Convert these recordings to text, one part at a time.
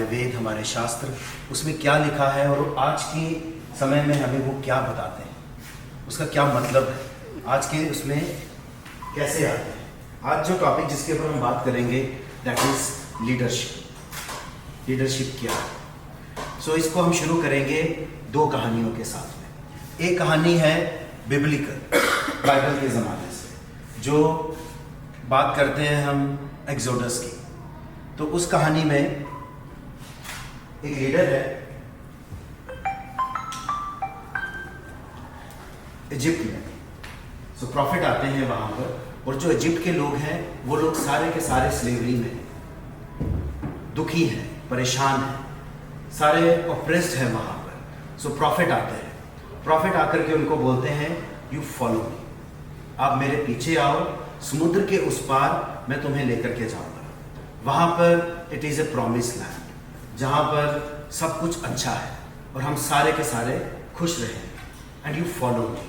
वेद, हमारे शास्त्र, उसमें क्या लिखा है और आज के समय में हमें वो क्या बताते हैं, उसका क्या मतलब है, आज के उसमें कैसे आते हैं। आज जो टॉपिक जिसके ऊपर हम बात करेंगे दैट इज लीडरशिप। लीडरशिप क्या है? सो इसको हम शुरू करेंगे दो कहानियों के साथ में। एक कहानी है बिब्लिकल, बाइबल के ज़माने से, जो बात करते हैं हम एक्सोडस की। तो उस कहानी में एक लीडर है इजिप्ट में। सो प्रॉफिट आते हैं वहां पर, और जो इजिप्ट के लोग हैं वो लोग सारे के सारे स्लेवरी में दुखी हैं, परेशान हैं, सारे ऑप्रेस्ड हैं वहां पर। सो प्रॉफिट आते हैं, प्रॉफिट आकर के उनको बोलते हैं यू फॉलो मी, आप मेरे पीछे आओ, समुद्र के उस पार मैं तुम्हें लेकर के जाऊंगा। वहां पर it is a promise land, जहां पर सब कुछ अच्छा है और हम सारे के सारे खुश रहें। एंड यू फॉलो मी,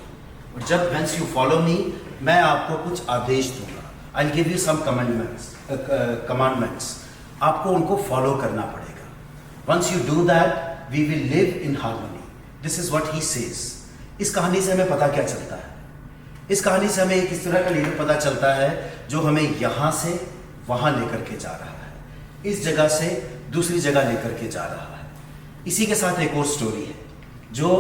और जब वंस यू फॉलो मी, मैं आपको कुछ आदेश दूंगा। I give you some commandments, आपको उनको फॉलो करना पड़ेगा। Once you do that we will live in harmony. This is what he says. इस कहानी से हमें पता क्या चलता है? इस कहानी से हमें एक इस तरह का लीडर पता चलता है जो हमें यहां से वहां लेकर के जा रहा है, इस जगह से दूसरी जगह लेकर के जा रहा है। इसी के साथ एक और स्टोरी है जो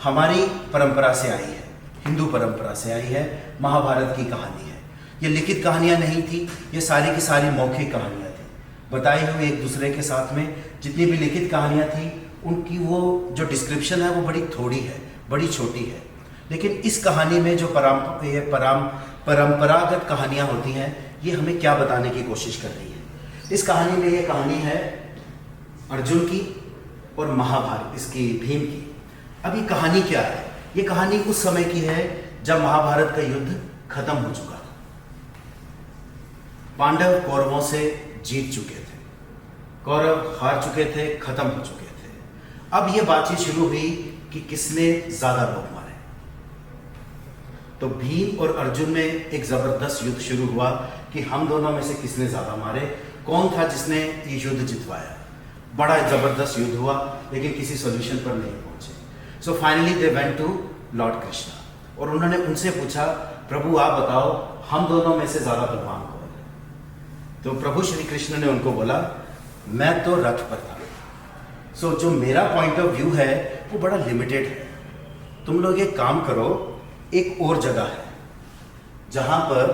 हमारी परंपरा से आई है, हिंदू परंपरा से आई है। महाभारत की कहानी है। ये लिखित कहानियां नहीं थी, ये सारी की सारी मौखिक कहानियां थी, बताई हुई एक दूसरे के साथ में। जितनी भी लिखित कहानियां थी उनकी वो जो डिस्क्रिप्शन है वो बड़ी थोड़ी है, बड़ी छोटी है। लेकिन इस कहानी में जो परंपरागत कहानियां होती हैं, ये हमें क्या बताने की कोशिश कर रही है। इस कहानी में ये कहानी है अर्जुन की और महाभारत, इसकी भीम की। अब ये कहानी क्या है? ये कहानी उस समय की है जब महाभारत का युद्ध खत्म हो चुका था। पांडव कौरवों से जीत चुके थे, कौरव हार चुके थे, खत्म हो चुके थे। अब ये बातचीत शुरू हुई कि किसने ज्यादा लोग मारे। तो भीम और अर्जुन में एक जबरदस्त युद्ध शुरू हुआ कि हम दोनों में से किसने ज्यादा मारे, कौन था जिसने ये युद्ध जितवाया। बड़ा जबरदस्त युद्ध हुआ, लेकिन किसी सॉल्यूशन पर नहीं पहुंचे। So finally they went to lord Krishna, और उन्होंने उनसे पूछा, प्रभु आप बताओ हम दोनों में से ज्यादा बलवान कौन है? तो प्रभु श्री कृष्ण ने उनको बोला, मैं तो रथ पर था। सो जो मेरा पॉइंट ऑफ व्यू है वो बड़ा लिमिटेड है। तुम लोग एक काम करो, एक और जगह है जहां पर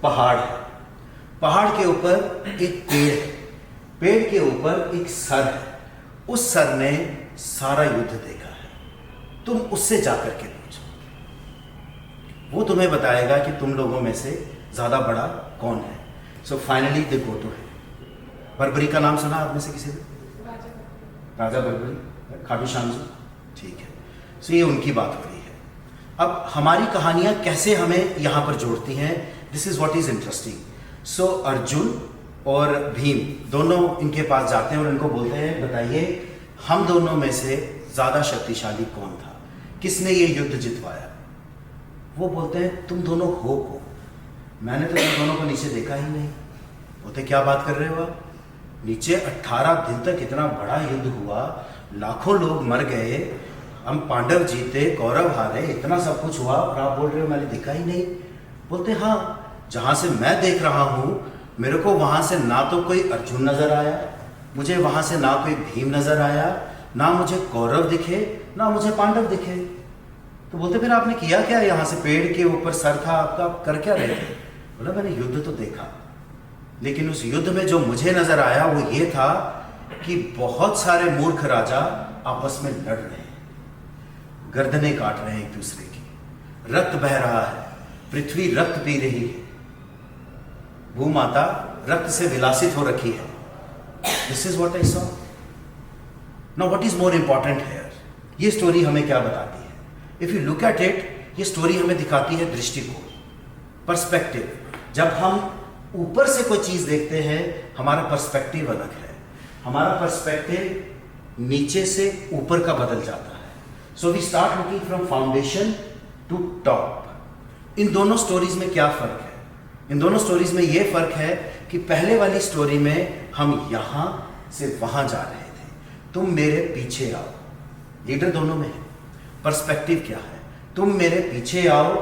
पहाड़ है, पहाड़ के ऊपर एक पेड़ है, पेड़ के ऊपर एक सर है, उस सर ने सारा युद्ध देखा है, तुम उससे जाकर के पूछो, वो तुम्हें बताएगा कि तुम लोगों में से ज्यादा बड़ा कौन है। सो फाइनली दे गो टू है। बर्बरी का नाम सुना आप में से किसी ने? राजा बर्बरी, खाटू श्याम जी, ठीक है। सो ये उनकी बात हो रही है। अब हमारी कहानियां कैसे हमें यहां पर जोड़ती हैं, this is what is interesting. So Arjun और भीम दोनों इनके पास जाते हैं और इनको बोलते हैं, बताइए हम दोनों में से ज्यादा शक्तिशाली कौन था, किसने ये युद्ध जितवाया? वो बोलते हैं तुम दोनों हो को, मैंने तो तुम दोनों को नीचे देखा ही नहीं। बोलते क्या बात कर रहे हो आप? नीचे 18 दिन तक इतना बड़ा युद्ध हुआ, लाखों लोग मर गए, हम पांडव जीते, कौरव हारे, इतना सब कुछ हुआ, और आप बोल रहे हो मैंने देखा ही नहीं। बोलते हाँ, जहां से मैं देख रहा हूं, मेरे को वहां से ना तो कोई अर्जुन नजर आया, मुझे वहां से ना कोई भीम नजर आया, ना मुझे कौरव दिखे, ना मुझे पांडव दिखे। तो बोलते फिर आपने किया क्या? यहाँ से पेड़ के ऊपर सर था आपका, आप कर क्या रहे थे? बोला मैंने युद्ध तो देखा, लेकिन उस युद्ध में जो मुझे नजर आया वो ये था कि बहुत सारे मूर्ख राजा आपस में लड़ रहे हैं, गर्दनें काट रहे हैं एक दूसरे की, रक्त बह रहा है, पृथ्वी रक्त पी रही है, भूमाता रक्त से विलासित हो रखी है। This is what I saw. Now what is more important here, ये स्टोरी हमें क्या बताती है? If you look at it, ये स्टोरी हमें दिखाती है दृष्टिकोण, पर्सपेक्टिव। जब हम ऊपर से कोई चीज देखते हैं, हमारा पर्सपेक्टिव अलग है, हमारा पर्सपेक्टिव नीचे से ऊपर का बदल जाता है। So we start looking from foundation to top. इन दोनों स्टोरीज में क्या फर्क है? इन दोनों स्टोरीज में ये फर्क है कि पहले वाली स्टोरी में हम यहां से वहां जा रहे थे, तुम मेरे पीछे आओ, लीडर दोनों में है। पर्सपेक्टिव क्या है? तुम मेरे पीछे आओ,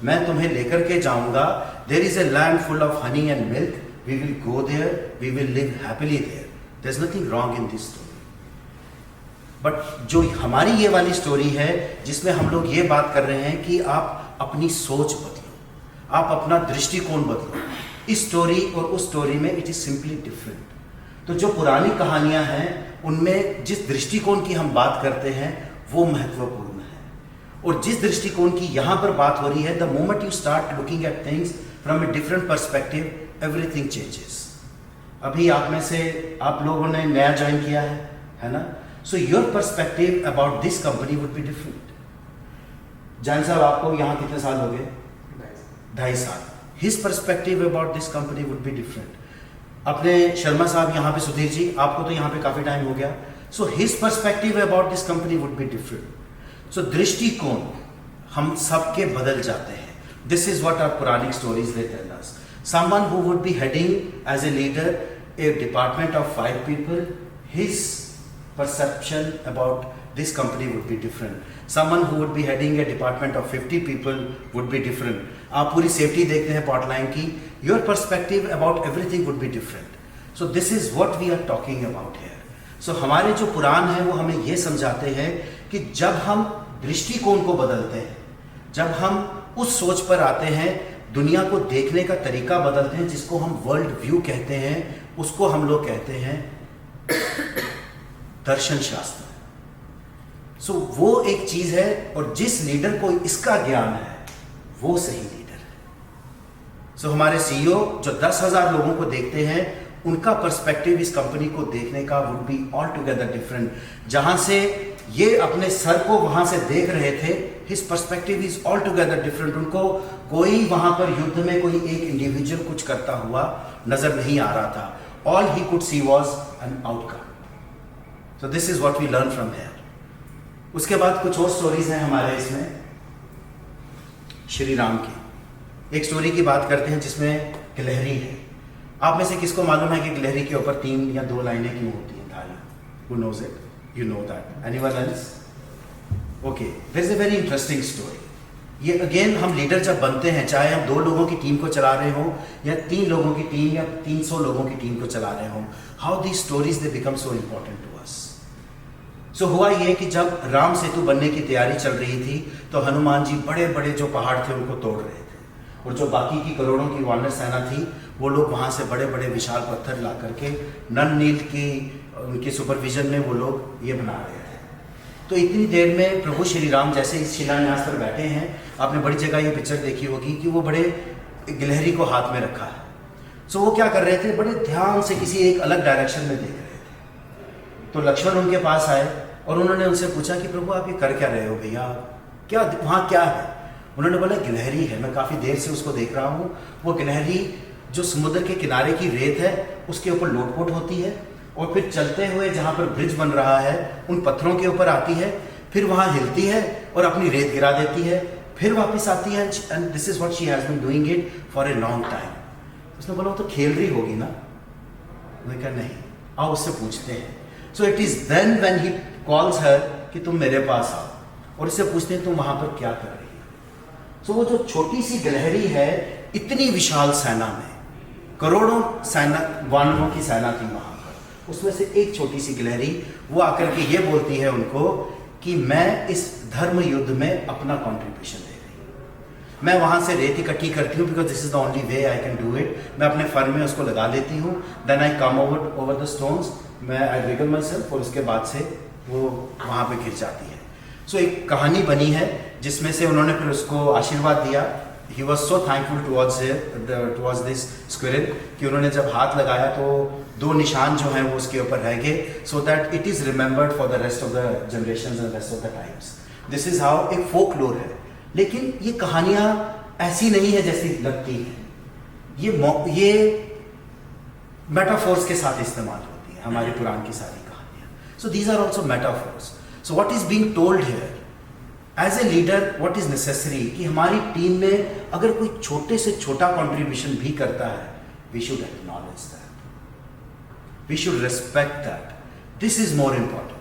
मैं तुम्हें लेकर के जाऊंगा। There is a land full of honey and milk, we will go there, we will live happily there, there is nothing wrong in this story. But जो हमारी ये वाली स्टोरी है जिसमें हम लोग ये बात कर रहे हैं कि आप अपनी सोच बदलो, आप अपना दृष्टिकोण बदलो। इस स्टोरी और उस स्टोरी में इट इज सिंपली डिफरेंट। तो जो पुरानी कहानियां हैं उनमें जिस दृष्टिकोण की हम बात करते हैं वो महत्वपूर्ण है, और जिस दृष्टिकोण की यहाँ पर बात हो रही है, the moment you start looking at things from a different perspective, everything changes. अभी आप में से आप लोगों ने नया ज्वाइन किया है ना? So your perspective about this company would be different. जान साहब, आपको यहाँ कितने साल हो गए? 2.5 साल। His perspective about this company would be different. अपने शर्मा साहब यहाँ पे, सुधीर जी आपको तो यहाँ पे काफी टाइम हो गया, so his perspective about this company would be different. So दृष्टिकोण हम सबके बदल जाते हैं। This is what our puranic stories they tell us. Someone who would be heading as a leader a department of 5 people, his perception about this company would be different. Someone who would be heading a department of 50 people would be different. आप पूरी safety देखते हैं पॉटलाइन की, your perspective about everything would be different. So this is what we are talking about here. So हमारे जो पुराण हैं वो हमें ये समझाते हैं कि जब हम दृष्टिकोण को बदलते हैं, जब हम उस सोच पर आते हैं, दुनिया को देखने का तरीका बदलते हैं, जिसको हम वर्ल्ड व्यू कहते हैं, उसको हम लोग कहते हैं दर्शन शास्त्र। सो वो एक चीज है, और जिस लीडर को इसका ज्ञान है वो सही लीडर है। सो हमारे सीईओ जो 10,000 लोगों को देखते हैं, उनका पर्सपेक्टिव इस कंपनी को देखने का would be all together different. जहां से ये अपने सर को वहां से देख रहे थे, his perspective is all together different. उनको कोई वहां पर युद्ध में कोई एक इंडिविजुअल कुछ करता हुआ नजर नहीं आ रहा था। All he could see was an outcome. So this is what we learn from here. उसके बाद कुछ और स्टोरीज हैं हमारे इसमें श्री राम की। एक स्टोरी की बात करते हैं जिसमें गिलहरी है। आप में से किसको मालूम है कि गिलहरी के ऊपर 3 या 2 लाइनें क्यों होती हैं थाली? Who knows it? You know that. Anyone else? Okay. There is a very interesting story. ये अगेन हम लीडर जब बनते हैं, चाहे हम 2 लोगों की टीम को चला रहे हो या 3 लोगों की टीम या 300 लोगों की टीम को चला रहे हो, how these stories they become so important to us. So हुआ ये कि जब राम सेतु बनने की तैयारी चल रही थी, तो हनुमान जी बड़े बड़े जो पहाड़ थे उनको तोड़ रहे थे, और जो बाकी की करोड़ों की वानर सेना थी वो लोग वहाँ से बड़े बड़े विशाल पत्थर ला करके नल नील की उनके सुपरविजन में वो लोग ये बना रहे थे। तो इतनी देर में प्रभु श्री राम जैसे इस शिलान्यास पर बैठे हैं, आपने बड़ी जगह ये पिक्चर देखी होगी कि वो बड़े गिलहरी को हाथ में रखा है। सो वो क्या कर रहे थे, बड़े ध्यान से किसी एक अलग डायरेक्शन में देख रहे थे। तो लक्ष्मण उनके पास आए और उन्होंने उनसे पूछा कि प्रभु आप ये कर क्या रहे हो भैया, क्या वहाँ क्या है? उन्होंने बोला गिलहरी है, मैं काफ़ी देर से उसको देख रहा हूँ। वो गिलहरी जो समुद्र के किनारे की रेत है उसके ऊपर लोटपोट होती है, और फिर चलते हुए जहाँ पर ब्रिज बन रहा है उन पत्थरों के ऊपर आती है, फिर वहाँ हिलती है और अपनी रेत गिरा देती है, फिर वापस आती है। And this is what she has been doing it for a long time. उसने बोला वो तो खेल रही होगी ना? मैंने कहा नहीं, आओ उससे पूछते हैं। So it is then when he calls her कि तुम मेरे पास आओ, और इससे पूछते हैं तुम वहां पर क्या कर रही हो। सो वो जो छोटी सी गिलहरी है, इतनी विशाल सेना में करोड़ों सेना वानरों की सेना थी वहां पर, उसमें से एक छोटी सी गिलहरी वो आकर के ये बोलती है उनको कि मैं इस धर्म युद्ध में अपना कॉन्ट्रीब्यूशन दे रही हूँ। मैं वहाँ से रेत इकट्ठी करती हूँ, because this is the only way I can do it. मैं अपने फर में उसको लगा देती हूँ, then I come over the stones, मैं आई विगल माई सेल्फ, और उसके बाद से वो वहाँ पे गिर जाती है। सो एक कहानी बनी है जिसमें से उन्होंने फिर उसको आशीर्वाद दिया। He was so thankful towards this squirrel कि उन्होंने जब हाथ लगाया तो 2 निशान जो हैं वो उसके ऊपर रह गए, so that it is remembered for the rest of the generations and rest of the times. This is how एक फोकलोर है। लेकिन ये कहानियाँ ऐसी नहीं है जैसी लगती है, ये मेटाफोर्स के साथ इस्तेमाल होती है हमारे पुराण की सारी कहानियाँ। So these are also metaphors. So what is being told here as a leader what is necessary कि हमारी टीम में अगर कोई छोटे से छोटा कंट्रीब्यूशन भी करता है, we should acknowledge that, we should respect that. This is more important.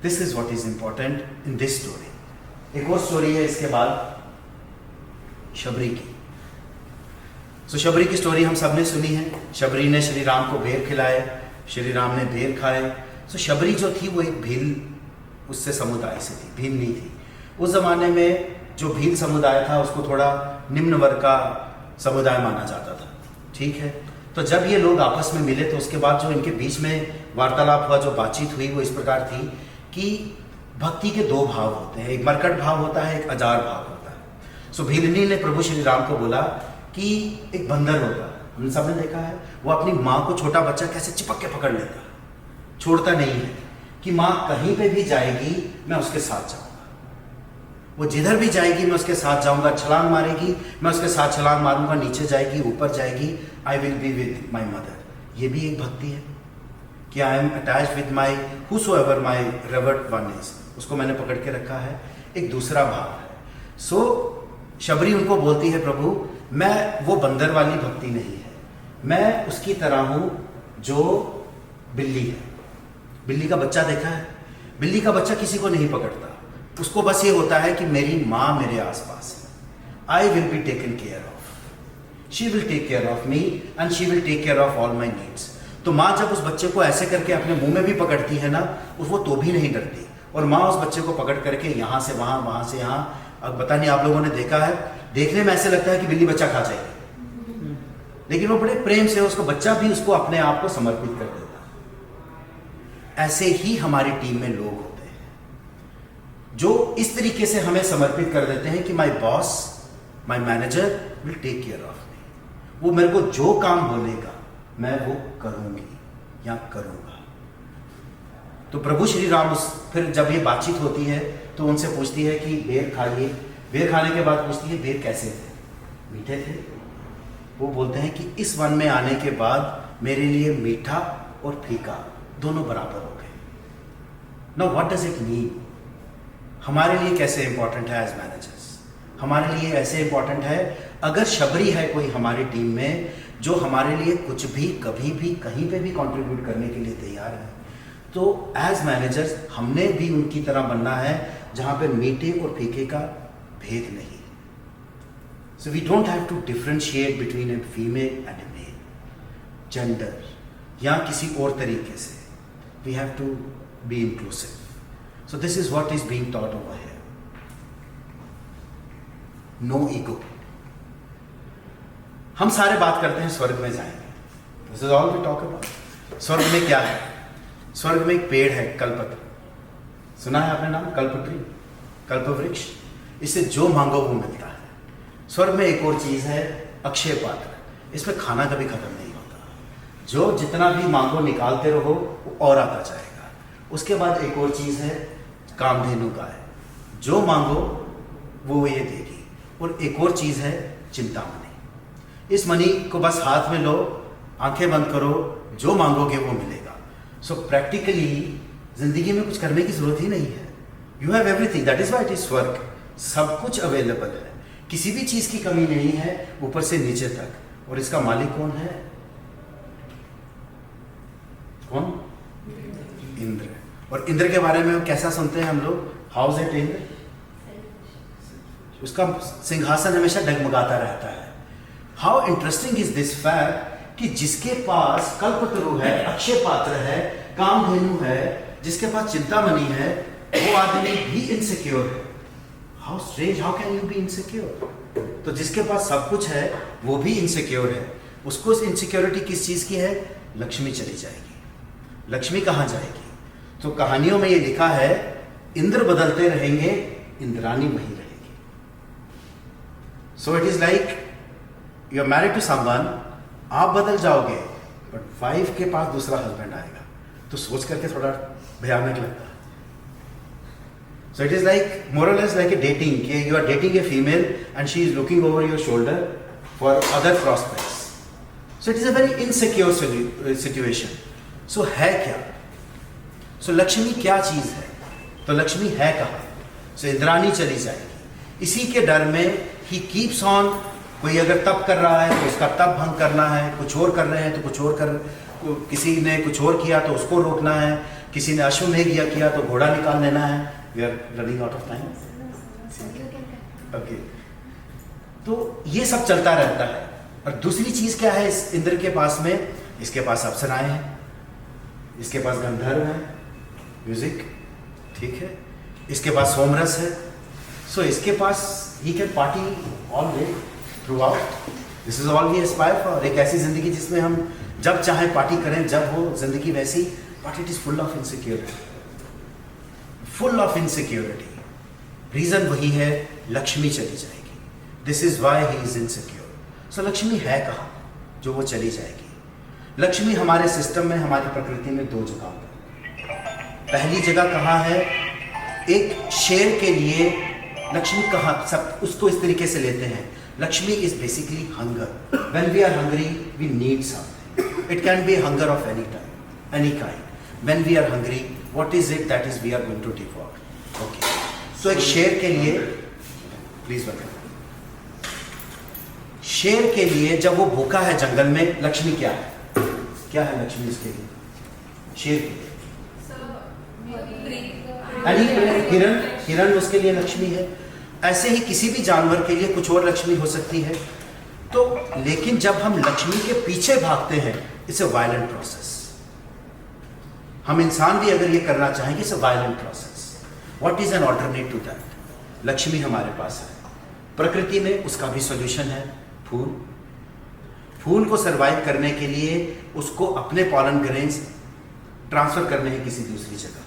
This is what is important in this story. एक और स्टोरी है इसके बाद, शबरी की. सो शबरी की स्टोरी हम सबने सुनी है. शबरी ने श्री राम को बेर खिलाए, श्री राम ने बेर खाए. सो शबरी जो थी वो एक भील उससे समुदाय से थी, भील नहीं थी. उस जमाने में जो भील समुदाय था उसको थोड़ा निम्न वर्ग का समुदाय माना जाता था. ठीक है. तो जब ये लोग आपस में मिले तो उसके बाद जो इनके बीच में वार्तालाप हुआ, जो बातचीत हुई, वो इस प्रकार थी कि भक्ति के दो भाव होते हैं, एक मरकट भाव होता है, एक अजार भाव होता है. सो भीलनी ने प्रभु श्री राम को बोला कि एक बंदर होता है, हम सब ने देखा है, वो अपनी माँ को, छोटा बच्चा कैसे चिपक के पकड़ लेता है, छोड़ता नहीं है कि माँ कहीं पे भी जाएगी मैं उसके साथ जाऊंगा, वो जिधर भी जाएगी मैं उसके साथ जाऊंगा, छलांग मारेगी मैं उसके साथ छलांग मारूंगा, नीचे जाएगी ऊपर जाएगी, आई will be with my mother. ये भी एक भक्ति है कि I am attach with my हुसोएवर my reward one is, उसको मैंने पकड़ के रखा है. एक दूसरा भाव है. सो शबरी उनको बोलती है, प्रभु मैं वो बंदर वाली भक्ति नहीं है, मैं उसकी तरह हूं जो बिल्ली है. बिल्ली का बच्चा देखा है, बिल्ली का बच्चा किसी को नहीं पकड़ता, उसको बस ये होता है कि मेरी माँ मेरे आसपास है, I will be taken care of, she will take care of me and she will take care of all my needs. तो माँ जब उस बच्चे को ऐसे करके अपने मुंह में भी पकड़ती है ना, वो तो भी नहीं डरती, और माँ उस बच्चे को पकड़ करके यहाँ से वहाँ, वहाँ से यहाँ. अब पता नहीं आप लोगों ने देखा है, देखने में ऐसे लगता है कि बिल्ली बच्चा खा जाएगी, लेकिन वो बड़े प्रेम से उसको, बच्चा भी उसको अपने आप को समर्पित कर देता है. ऐसे ही हमारी टीम में लोग होते हैं जो इस तरीके से हमें समर्पित कर देते हैं कि my boss, my manager will take care of me, वो मेरे को जो काम बोलेगा मैं वो करूंगी या करूंगा. तो प्रभु श्री राम फिर जब ये बातचीत होती है तो उनसे पूछती है कि बेर खाइए. बेर खाने के बाद पूछती है बेर कैसे थे, मीठे थे. वो बोलते हैं कि इस वन में आने के बाद मेरे लिए मीठा और फीका दोनों बराबर हो गए. Now what does it mean? हमारे लिए कैसे इंपॉर्टेंट है एज मैनेजर्स? हमारे लिए ऐसे इंपॉर्टेंट है, अगर शबरी है कोई हमारी टीम में जो हमारे लिए कुछ भी, कभी भी, कहीं पे भी कंट्रीब्यूट करने के लिए तैयार है, तो एज मैनेजर्स हमने भी उनकी तरह बनना है जहां पे मीठे और फीके का भेद नहीं. So we don't have to differentiate between a female and a male, gender या किसी और तरीके से. We have to be inclusive. So this is what is being taught over here. No ego. हम सारे बात करते हैं स्वर्ग में जाएंगे, this is all we talk about. स्वर्ग में क्या है? स्वर्ग में एक पेड़ है, कल्पत्र. सुना है आपने नाम? कल्पट्री, कल्पवृक्ष. इससे जो मांगो वो मिलता है. स्वर्ग में एक और चीज है, अक्षय पात्र. इसमें खाना कभी खत्म नहीं होता, जो जितना भी मांगो निकालते रहो वो और आता जाएगा. उसके बाद एक और चीज है, कामधेनु गाय. जो मांगो वो ये देगी. और एक और चीज है, चिंतामणि. इस मणि को बस हाथ में लो, आंखें बंद करो, जो मांगोगे वो मिलेगा. सो प्रैक्टिकली जिंदगी में कुछ करने की जरूरत ही नहीं है. You have everything. That is why it is स्वर्ग. सब कुछ अवेलेबल है, किसी भी चीज की कमी नहीं है, ऊपर से नीचे तक. और इसका मालिक कौन है? कौन? इंद्र. और इंद्र के बारे में कैसा सुनते हैं हम लोग? How is it Indra? उसका सिंहासन हमेशा डगमगाता रहता है. How interesting is this fact कि जिसके पास कल्पतरु है, अक्षय पात्र है, कामधेनु है, जिसके पास चिंतामणि है, वो आदमी भी इनसिक्योर है. How strange, how can you be insecure? तो जिसके पास सब कुछ है वो भी इनसिक्योर है. उसको इनसिक्योरिटी किस चीज की है? लक्ष्मी चली जाएगी. लक्ष्मी कहाँ जाएगी? तो कहानियों में ये लिखा है, इंद्र बदलते रहेंगे, इंद्रानी वही रहेगी. So it is like you are married to someone, आप बदल जाओगे बट वाइफ के पास दूसरा हस्बैंड आएगा. तो सोच करके थोड़ा भयानक लगता है. So it is like more or less like a dating. You are dating a female and she is looking over your shoulder for other prospects. So it is a very insecure situation. So है क्या? सो लक्ष्मी क्या चीज है? तो लक्ष्मी है कहाँ? सो इंद्राणी चली जाएगी। इसी के डर में ही कीप्स ऑन, कोई अगर तप कर रहा है तो उसका तप भंग करना है, कुछ और कर रहे हैं तो कुछ और किसी ने कुछ और किया तो उसको रोकना है, किसी ने अश्वमेध किया तो घोड़ा निकाल लेना है। We are running out of time. Okay, तो ये सब चलता रहता है। और दूसरी चीज क्या है इस इंद्र के पास में? इसके पास अप्सराएं हैं, इसके पास गंधर्व है, म्यूजिक, ठीक है, इसके पास सोमरस है। सो इसके पास ही can party all day throughout. This is all we aspire for. एक ऐसी जिंदगी जिसमें हम जब चाहे पार्टी करें, जब हो जिंदगी वैसी, but it is full of insecurity, full of insecurity. Reason वही है, लक्ष्मी चली जाएगी। This is why he is insecure. So Lakshmi है कहाँ जो वो चली जाएगी? लक्ष्मी हमारे सिस्टम में, हमारी प्रकृति में दो जगह पर। पहली जगह कहाँ है? एक शेर के लिए लक्ष्मी कहाँ, सब उसको इस तरीके से लेते हैं, Lakshmi is basically hunger. When we are hungry we need something. It can be hunger of any type, any kind. When we are hungry, what is it? That is we are going to devour. Okay, so एक शेर के लिए, please बताओ, शेर के लिए जब वो भूखा है जंगल में, लक्ष्मी क्या है? क्या है लक्ष्मी इसके लिए, शेर के लिए? हिरण, हिरण उसके लिए लक्ष्मी है। ऐसे ही किसी भी जानवर के लिए कुछ और लक्ष्मी हो सकती है। तो लेकिन जब हम लक्ष्मी के पीछे भागते हैं, इट्स अ वायलेंट प्रोसेस। हम इंसान भी अगर ये करना चाहेंगे, it's a violent process. What is an alternate to that? Lakshmi हमारे पास है, प्रकृति में उसका भी सॉल्यूशन है, फूल। फूल को सरवाइव करने के लिए उसको अपने पॉलन ग्रेन्स ट्रांसफर करने हैं किसी दूसरी जगह,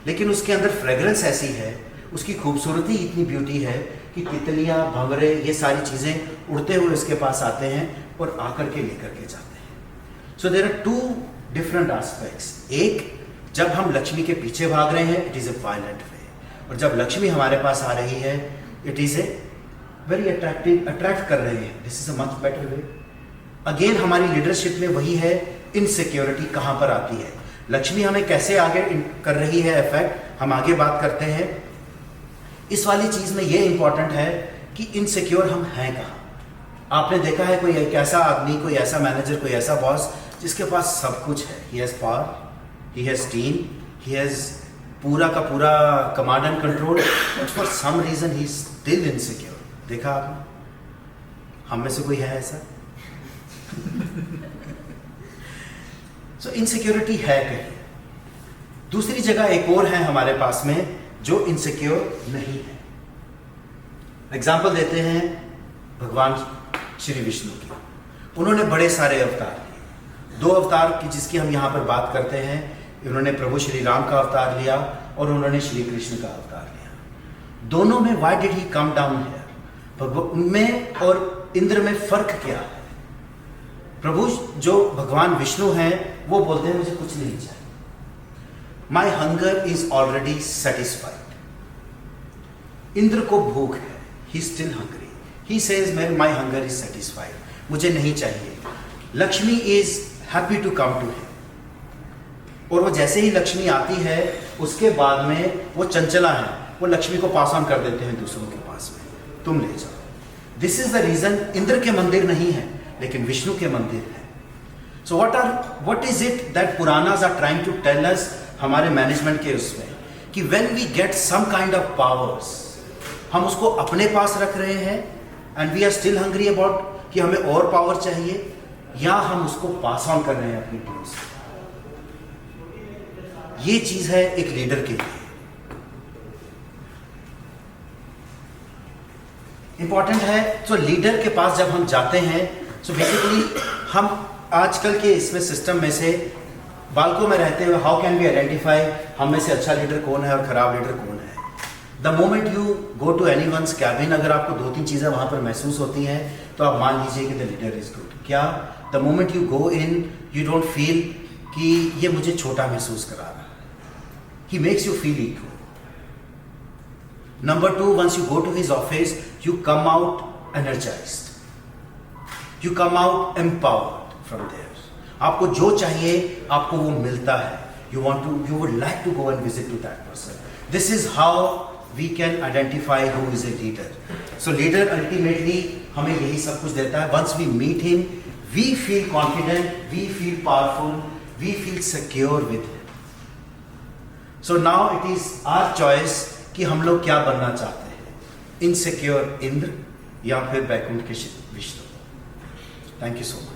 लेकिन उसके अंदर फ्रेग्रेंस ऐसी है, उसकी खूबसूरती इतनी ब्यूटी है कि तितलियां, भंवरे, ये सारी चीज़ें उड़ते हुए उसके पास आते हैं और आकर के लेकर के जाते हैं। So there are two different aspects. एक, जब हम लक्ष्मी के पीछे भाग रहे हैं, it is a violent way, और जब लक्ष्मी हमारे पास आ रही है, it is a very attractive, attract कर रहे हैं। This is a much better way. Again हमारी लीडरशिप में वही है, इनसिक्योरिटी कहाँ पर आती है? लक्ष्मी हमें कैसे आगे कर रही है इफेक्ट, हम आगे बात करते हैं। इस वाली चीज में ये इंपॉर्टेंट है कि इनसिक्योर हम हैं कहाँ। आपने देखा है कोई एक ऐसा आदमी, कोई ऐसा मैनेजर, कोई ऐसा बॉस जिसके पास सब कुछ है, he has power, he has team, he has पूरा का पूरा command and control, but for some reason he is still insecure. देखा आपने? हम में से कोई है ऐसा? सो इनसिक्योरिटी है कहीं। दूसरी जगह एक और है हमारे पास में जो इनसिक्योर नहीं है। एग्जाम्पल देते हैं भगवान श्री विष्णु की। उन्होंने बड़े सारे अवतार लिए। दो अवतार की जिसकी हम यहाँ पर बात करते हैं, उन्होंने प्रभु श्री राम का अवतार लिया और उन्होंने श्री कृष्ण का अवतार लिया। दोनों में why did he come down here? उनमें और इंद्र में फर्क क्या है? प्रभु जो भगवान विष्णु हैं वो बोलते हैं मुझे कुछ नहीं चाहिए, my hunger is already satisfied. Indra को भूख है, he still hungry, he says my hunger is satisfied, मुझे नहीं चाहिए। Lakshmi is happy to come to him, और वो जैसे ही लक्ष्मी आती है उसके बाद में वो चंचला है, वो लक्ष्मी को पास ऑन कर देते हैं दूसरों के पास में, तुम ले जाओ। This is the reason Indra के मंदिर नहीं है लेकिन विष्णु के मंदिर है। So what is it that Puranas are trying to tell us, हमारे मैनेजमेंट के उसमें, कि when we get some kind of powers, हम उसको अपने पास रख रहे हैं and we are still hungry about कि हमें और पावर चाहिए, या हम उसको पास ऑन कर रहे हैं अपनी टीम से। ये चीज है एक लीडर के लिए इंपॉर्टेंट है। तो लीडर के पास जब हम जाते हैं, सो बेसिकली हम आजकल के इसमें सिस्टम में से बालकों में रहते हुए हाउ कैन वी आइडेंटिफाई हम में से अच्छा लीडर कौन है और खराब लीडर कौन है? The moment you go to anyone's cabin, अगर आपको दो तीन चीज़ें वहाँ पर महसूस होती हैं तो आप मान लीजिए कि द लीडर इज गुड। क्या? The moment you go in, you don't feel कि ये मुझे छोटा महसूस करा रहा है, he makes you feel equal. Number 2, once you go to his office, you come out energized. You come out empowered from there. आपको जो चाहिए आपको वो मिलता है. You would like to go and visit to that person. This is how we can identify who is a leader. So leader ultimately हमें यही सब कुछ देता है. Once we meet him, we feel confident, we feel powerful, we feel secure with him. So now it is our choice कि हम लोग क्या बनना चाहते हैं. Insecure इंद्र या फिर बैकुंठ के Vishnu. Thank you so much.